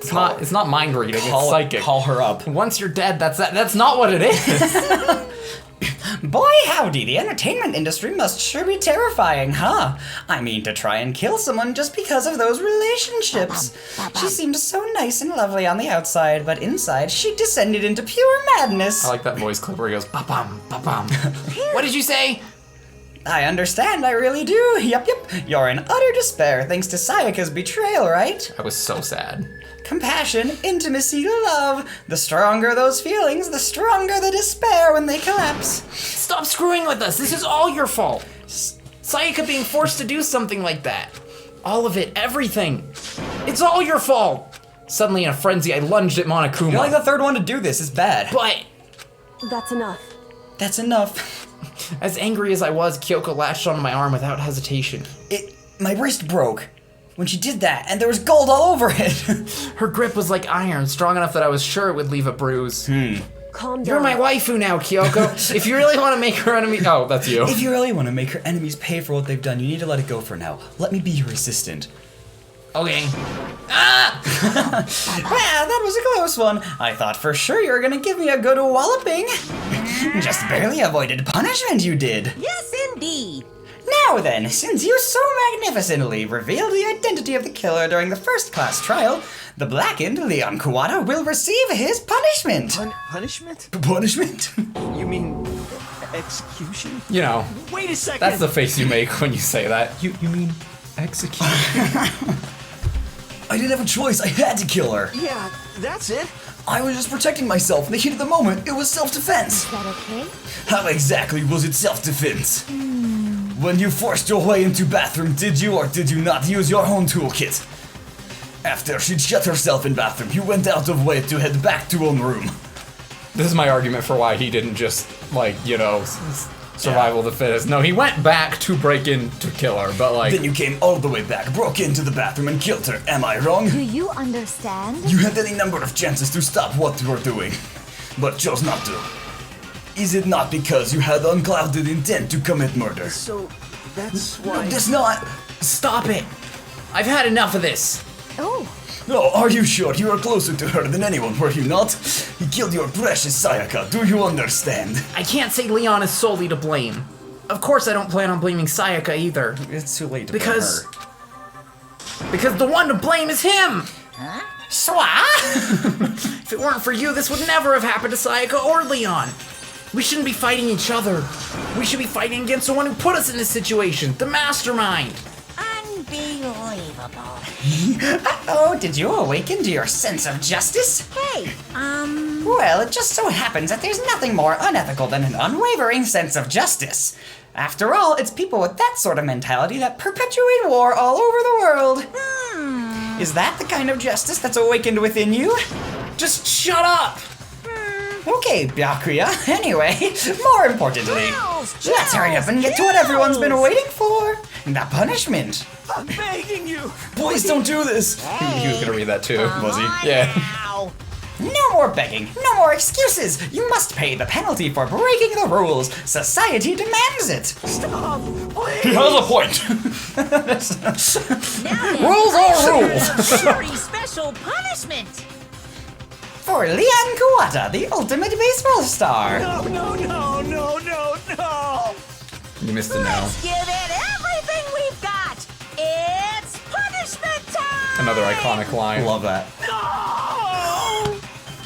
It's not mind reading, it's psychic. Call her up. Once you're dead, that's not what it is. Boy, howdy, the entertainment industry must sure be terrifying, huh? I mean, to try and kill someone just because of those relationships. She seemed so nice and lovely on the outside, but inside she descended into pure madness. I like that voice clip where he goes, ba-bum, ba-bum. What did you say? I understand, I really do. Yep. You're in utter despair thanks to Sayaka's betrayal, right? I was so sad. Compassion, intimacy, love. The stronger those feelings, the stronger the despair when they collapse. Stop screwing with us. This is all your fault. Sayaka being forced to do something like that. All of it, everything. It's all your fault. Suddenly in a frenzy, I lunged at Monokuma. You're like the third one to do this, it's bad. But That's enough. That's enough. as angry as I was, Kyoko latched onto my arm without hesitation. My wrist broke when she did that, and there was gold all over it. Her grip was like iron, strong enough that I was sure it would leave a bruise. Calm down. You're my waifu now, Kyoko. If you really want to make her enemy... Oh, that's you. If you really want to make her enemies pay for what they've done, you need to let it go for now. Let me be your assistant. Okay. Well, that was a close one. I thought for sure you were gonna give me a good walloping. Just barely avoided punishment, you did. Yes, indeed. Now then, since you so magnificently revealed the identity of the killer during the first-class trial, the blackened Leon Kuwata will receive his punishment. Punishment? Punishment? You mean execution? You know, Wait a second. that's the face you make when you say that. You mean execution? I didn't have a choice. I had to kill her. Yeah, that's it. I was just protecting myself in the heat of the moment. It was self-defense. Is that okay? How exactly was it self-defense? When you forced your way into bathroom, did you or did you not use your own toolkit? After she'd shut herself in bathroom, you went out of way to head back to own room. This is my argument for why he didn't just, like, you know, survival of the fittest. No, he went back to break in to kill her, but like... Then you came all the way back, broke into the bathroom and killed her. Am I wrong? Do you understand? You had any number of chances to stop what you were doing, but chose not to. Is it not because you had unclouded intent to commit murder? So, that's why... No, that's not... Stop it! I've had enough of this! Oh, No, are you sure? You were closer to her than anyone, were you not? He killed your precious Sayaka, do you understand? I can't say Leon is solely to blame. Of course I don't plan on blaming Sayaka either. It's too late to Because the one to blame is him! Huh? Swah! If it weren't for you, this would never have happened to Sayaka or Leon. We shouldn't be fighting each other. We should be fighting against the one who put us in this situation, the mastermind. Unbelievable. Oh, did you awaken to your sense of justice? Hey, Well, it just so happens that there's nothing more unethical than an unwavering sense of justice. After all, it's people with that sort of mentality that perpetuate war all over the world. Is that the kind of justice that's awakened within you? Just shut up! Okay, Byakuya. Anyway, more importantly, let's hurry up and get to what everyone's been waiting for. The punishment. I'm begging you. Boys, don't do this. He was gonna read that too. Was he? Yeah. now. No more begging, no more excuses. You must pay the penalty for breaking the rules. Society demands it. Stop, please. He has a point. Now then, Rules are rules. Very special punishment. For Leon Kuwata, the ultimate baseball star. No. You missed it now. Let's give it everything we've got. It's punishment time. Another iconic line. Love that.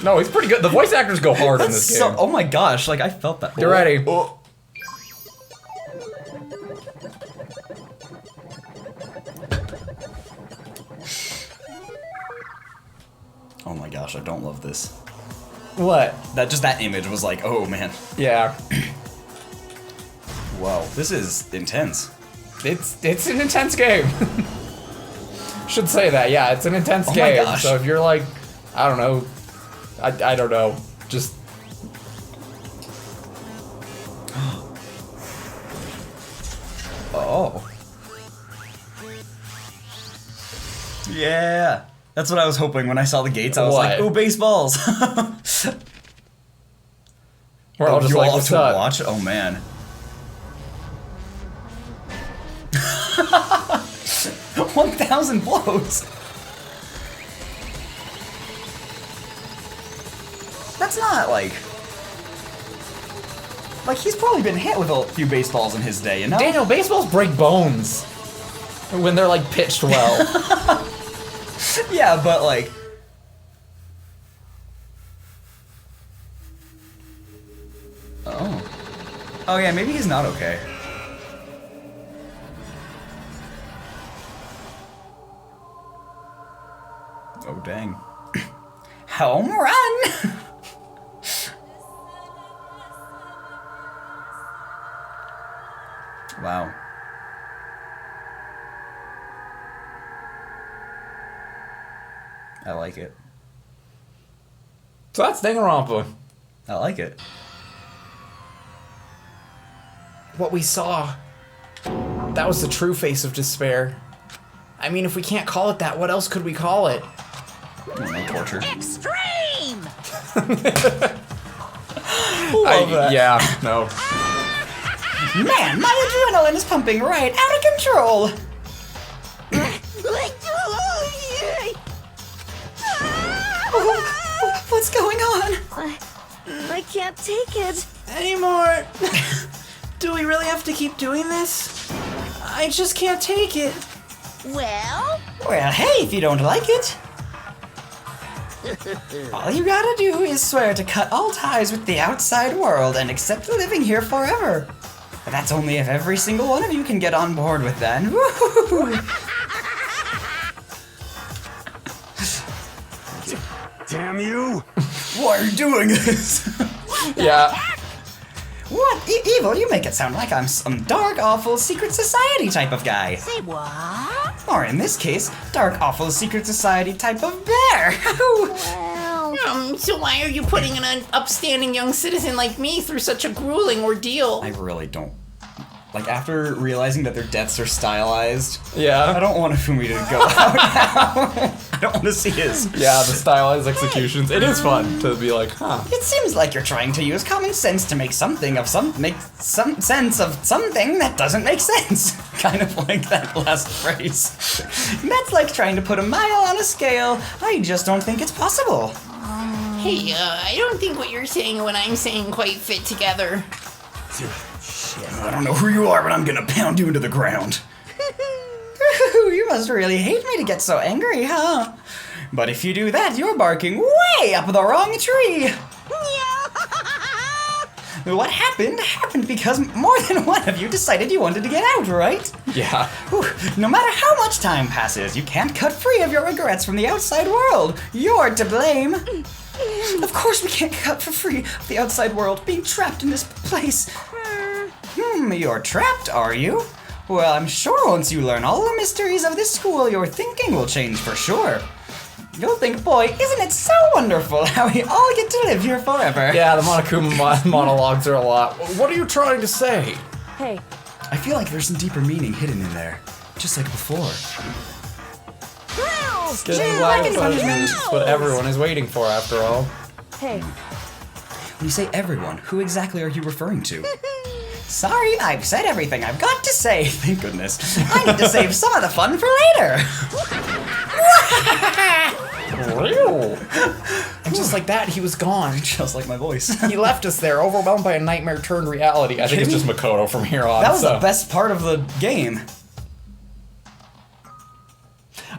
No, he's pretty good. The voice actors go hard in this game. Oh my gosh, like I felt that. Get ready. Oh my gosh, I don't love this. What? That image was like, oh man. Yeah. Whoa, this is intense. It's an intense game. Should say that, yeah, it's an intense Oh game. my gosh. So if you're like, I don't know, I don't know, just... Oh. Yeah. That's what I was hoping when I saw the gates. I was like, ooh, baseballs. We're all just you like, all what's have to up? watch? Oh, man. 1,000 blows. That's not like he's probably been hit with a few baseballs in his day, you know? Daniel, baseballs break bones when they're like pitched well. Yeah, but like... Oh. Oh yeah, maybe he's not okay. Oh dang. Home run! Wow. I like it. So that's Danganronpa. I like it. What we saw, that was the true face of despair. I mean, if we can't call it that, what else could we call it? No torture. Extreme! Love that. Yeah, no. Man, my adrenaline is pumping right out of control! What's going on? I can't take it. Anymore. Do we really have to keep doing this? I just can't take it. Well? Well, hey, if you don't like it. All you gotta do is swear to cut all ties with the outside world and accept living here forever. But that's only if every single one of you can get on board with that. Woo-hoo-hoo-hoo. Damn you! Why are you doing this? Yeah. What? Evil? You make it sound like I'm some dark, awful, secret society type of guy. Say what? Or in this case, dark, awful, secret society type of bear. So why are you putting an upstanding young citizen like me through such a grueling ordeal? I really don't. Like, after realizing that their deaths are stylized, Yeah. I don't want Fumi to go out now. I don't want to see his. Yeah, the stylized executions. It is fun to be like, huh. It seems like you're trying to use common sense to make some sense of something that doesn't make sense. Kind of like that last phrase. That's like trying to put a mile on a scale. I just don't think it's possible. Hey, I don't think what you're saying and what I'm saying quite fit together. I don't know who you are, but I'm gonna pound you into the ground. You must really hate me to get so angry, huh? But if you do that, you're barking way up the wrong tree. What happened because more than one of you decided you wanted to get out, right? Yeah. Whew. No matter how much time passes, you can't cut free of your regrets from the outside world. You're to blame. Of course we can't cut for free of the outside world, being trapped in this place. You're trapped, are you? Well, I'm sure once you learn all the mysteries of this school, your thinking will change for sure. You'll think, boy, isn't it so wonderful how we all get to live here forever? Yeah, the Monokuma monologues are a lot. What are you trying to say? Hey, I feel like there's some deeper meaning hidden in there, just like before. Getting That's what everyone is waiting for, after all. hey. When you say everyone, who exactly are you referring to? Sorry, I've said everything I've got to say. Thank goodness. I need to save some of the fun for later. And just like that, he was gone. Just like my voice. He left us there, overwhelmed by a nightmare turned reality. I think it's just Makoto from here on. That was the best part of the game.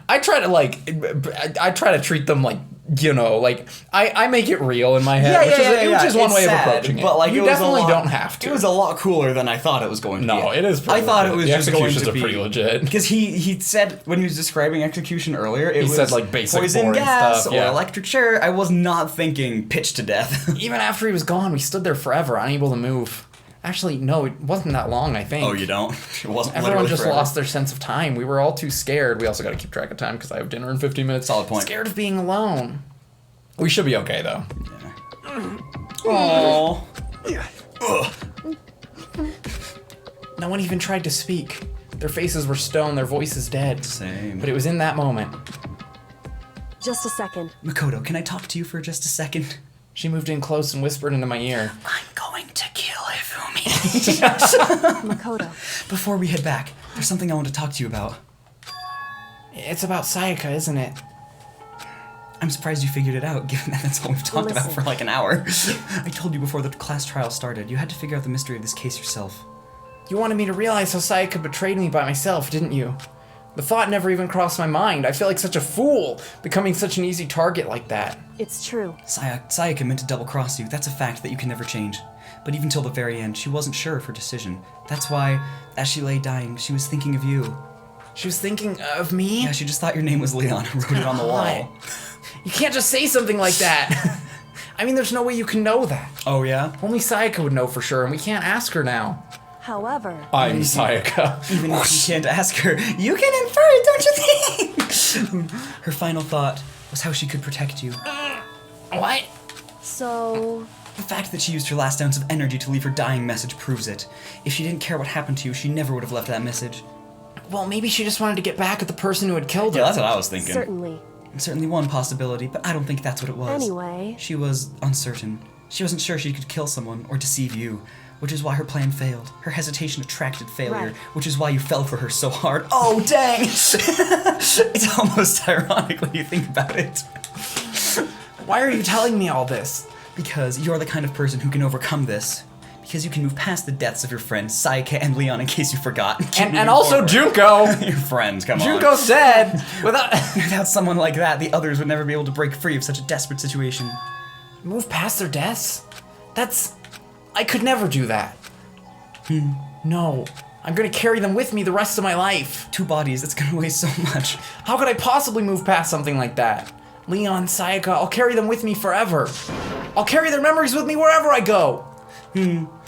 I try to treat them like, you know, like I make it real in my head, which is one way of approaching it. But like, you definitely don't have to. It was a lot cooler than I thought it was going to be. No, it is pretty I thought legit. it was The just going executions to are be pretty legit. Because he said when he was describing execution earlier, it He was said, like, basic poison boring gas stuff, or yeah. electric chair. I was not thinking pitch to death. Even after he was gone, we stood there forever, unable to move. Actually, no, it wasn't that long, I think. Oh, you don't? It wasn't Everyone literally just forever. lost their sense of time. We were all too scared. We also got to keep track of time because I have dinner in 15 minutes. Solid point. Scared of being alone. We should be okay, though. Aww. No one even tried to speak. Their faces were stone, their voices dead. Same. But it was in that moment. Just a second. Makoto, can I talk to you for just a second? She moved in close and whispered into my ear. I'm going to kill Hifumi. Makoto. Before we head back, there's something I want to talk to you about. It's about Sayaka, isn't it? I'm surprised you figured it out, given that that's all we've talked about for like an hour. I told you before the class trial started, you had to figure out the mystery of this case yourself. You wanted me to realize how Sayaka betrayed me by myself, didn't you? The thought never even crossed my mind. I feel like such a fool, becoming such an easy target like that. It's true. Sayaka meant to double-cross you. That's a fact that you can never change. But even till the very end, she wasn't sure of her decision. That's why, as she lay dying, she was thinking of you. She was thinking of me? Yeah, she just thought your name was Leon and wrote it on the wall. You can't just say something like that. I mean, there's no way you can know that. Oh, yeah? Only Sayaka would know for sure, and we can't ask her now. However... I'm Sayaka. Even if you can't ask her, you can infer it, don't you think? Her final thought was how she could protect you. What? So... The fact that she used her last ounce of energy to leave her dying message proves it. If she didn't care what happened to you, she never would have left that message. Well, maybe she just wanted to get back at the person who had killed her. Yeah, that's what I was thinking. Certainly. Certainly one possibility, but I don't think that's what it was. Anyway... She was uncertain. She wasn't sure she could kill someone or deceive you, which is why her plan failed. Her hesitation attracted failure, which is why you fell for her so hard. Oh, dang! It's almost ironic when you think about it. Why are you telling me all this? Because you're the kind of person who can overcome this. Because you can move past the deaths of your friends, Sayaka and Leon, in case you forgot. And also Junko! Your friends, come on. Junko's dead! Without someone like that, the others would never be able to break free of such a desperate situation. Move past their deaths? I could never do that. No. I'm gonna carry them with me the rest of my life. 2 bodies, that's gonna weigh so much. How could I possibly move past something like that? Leon, Sayaka, I'll carry them with me forever. I'll carry their memories with me wherever I go.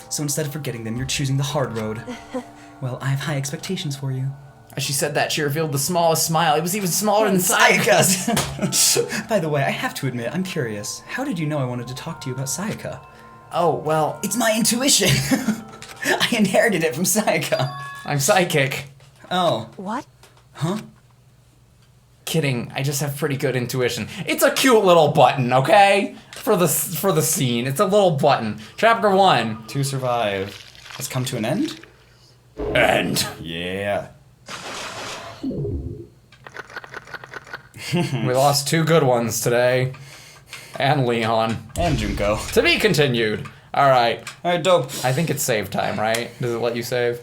So instead of forgetting them, you're choosing the hard road. Well, I have high expectations for you. As she said that, she revealed the smallest smile. It was even smaller than Sayaka's. By the way, I have to admit, I'm curious. How did you know I wanted to talk to you about Sayaka? Oh, well... It's my intuition! I inherited it from Sayaka. I'm psychic. Oh. What? Huh? Kidding, I just have pretty good intuition. It's a cute little button, okay? For the scene, it's a little button. Chapter 1. To survive has come to an end? End. Yeah. We lost 2 good ones today. And Leon. And Junko. To be continued. Alright. Alright, dope. I think it's save time, right? Does it let you save?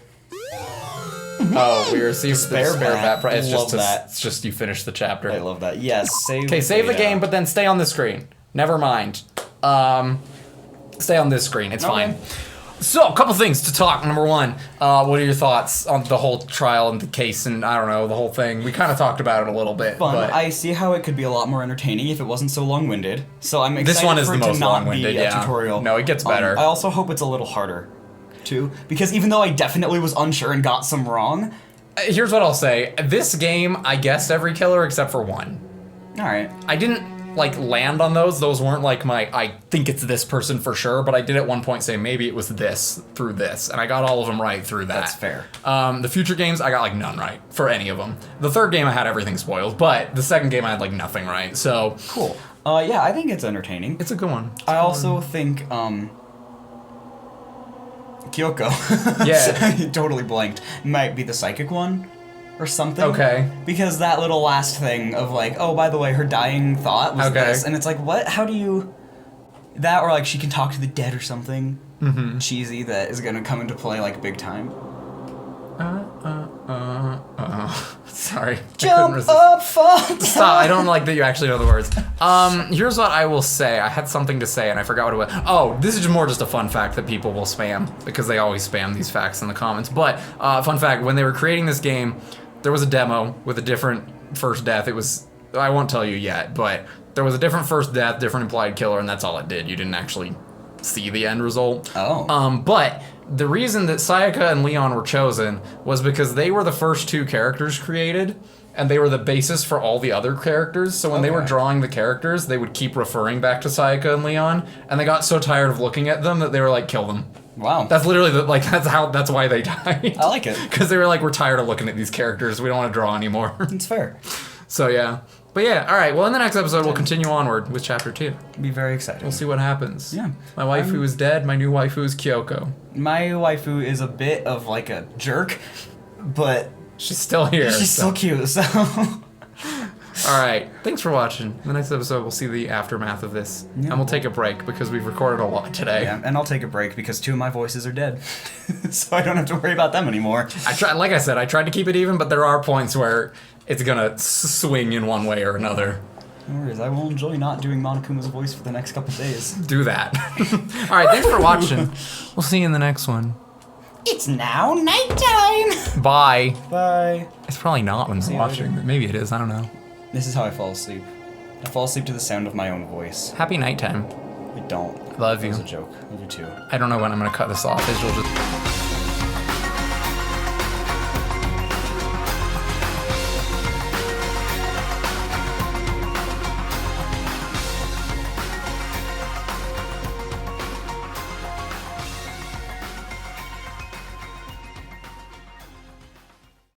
Oh, we received the spare bat. It's just you finish the chapter. I love that. Yes, save. Okay, save the game, but then stay on the screen. Never mind. Stay on this screen. It's fine. So, a couple things to talk. Number 1, what are your thoughts on the whole trial and the case and, I don't know, the whole thing? We kind of talked about it a little bit. Fun. But I see how it could be a lot more entertaining if it wasn't so long-winded. So I'm excited this one is for the it to most not long-winded, be a yeah. tutorial. No, it gets better. I also hope it's a little harder, too. Because even though I definitely was unsure and got some wrong... Here's what I'll say. This game, I guessed every killer except for 1. Alright. I didn't, land on those. Those weren't my, I think it's this person for sure, but I did at one point say maybe it was this through this, and I got all of them right through that. That's fair. The future games, I got, none right for any of them. The 3rd game, I had everything spoiled, but the 2nd game, I had, nothing right, so... Cool. Yeah, I think it's entertaining. It's a good one. I also think, Kyoko. Yeah. You totally blanked. Might be the psychic one or something. Okay. Because that little last thing of oh, by the way, her dying thought was this. And it's what? How do you... That or she can talk to the dead or something cheesy that is gonna come into play big time. Sorry. Jump up, fall down. Stop, I don't like that you actually know the words. Here's what I will say. I had something to say and I forgot what it was. Oh, this is more just a fun fact that people will spam because they always spam these facts in the comments. But, fun fact, when they were creating this game, there was a demo with a different first death. It was, I won't tell you yet, but there was a different first death, different implied killer, and that's all it did. You didn't actually see the end result. Oh. But the reason that Sayaka and Leon were chosen was because they were the first 2 characters created, and they were the basis for all the other characters. So when they were drawing the characters, they would keep referring back to Sayaka and Leon, and they got so tired of looking at them that they were like, kill them. Wow. That's literally that's why they died. I like it. Because they were like, we're tired of looking at these characters. We don't want to draw anymore. It's fair. So yeah. But yeah, all right. Well, in the next episode, we'll continue onward with chapter 2. Be very excited. We'll see what happens. Yeah. My waifu is dead. My new waifu is Kyoko. My waifu is a bit of like a jerk, but she's still here. She's still cute, so. All right. Thanks for watching. In the next episode, we'll see the aftermath of this. Yeah. And we'll take a break because we've recorded a lot today. Yeah, and I'll take a break because 2 of my voices are dead. So I don't have to worry about them anymore. Like I said, I tried to keep it even, but there are points where it's gonna swing in one way or another. No worries, I will enjoy not doing Monokuma's voice for the next couple days. Do that. All right, thanks for watching. We'll see you in the next one. It's now nighttime. Bye. Bye. It's probably not when I'm watching. Maybe it is, I don't know. This is how I fall asleep. I fall asleep to the sound of my own voice. Happy nighttime. I don't. Love you. That was a joke. Love you too. I don't know when I'm gonna cut this off. It'll just...